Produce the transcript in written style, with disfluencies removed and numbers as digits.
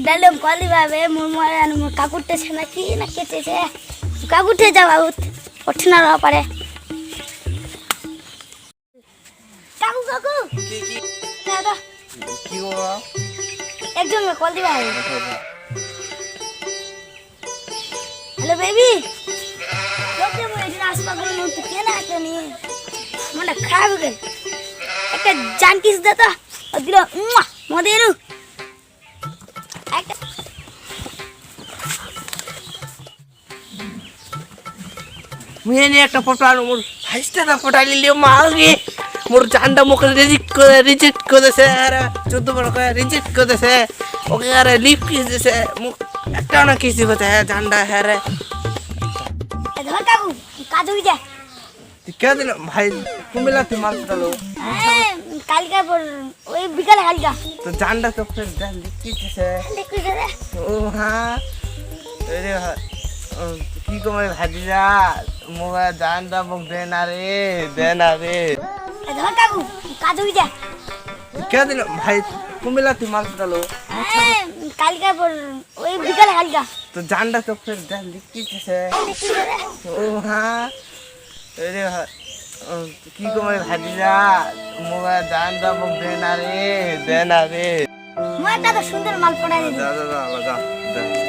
ডালম কলি ভাবে মোর কাকুরতেছে নাকি না কেটেছে কাকুরতে যাও ওঠে না পারে কাকু কাকু দাদা কি গো একজন কল দিবা হ্যালো বেবি লোকে বলে হাসপাতালে মধ্যে কেন আসেনি মানে খারাপ হয়ে গেল একটা জান কিস দাদা দিল মদের একটা মেয়ে একটা ফটো আর মোর হাসতে না ফটো লিলিও মালগে মোর জানটা মুখে রিজেক্ট করেছে আর 14 বার করে রিজেক্ট করেছে ওকে আর লিপ কিস দিছে মুখ একটা না কিস দিবতে হ্যাঁ জানটা হ্যাঁ রে ধর কাকু কাজ হয়ে যায় কে দিন ভাই কুমিল্লা থেকে মাল পটালো কালকে ওই বিকালে কালকা তো জানটা তো ফের লিপ কিস দিছে দেখি রে ও হ্যাঁ রে কি কমে ভাজিরা মোবাইল জানটা মুখ দেনা রে ধর কাকু কাজ হয়ে যায় কে দিন ভাই কুমিল্লা থেকে মাল পটালো কালকে ওই বিকালে কালকা তো জানটা তো ফের লিপ কিস দিছে দেখি রে ও হ্যাঁ রে কি কমে ভাজিরা মোবাইল জানটা মুখ দেনা রে মই দাদা সুন্দর মাল পড়াই দিই দাদা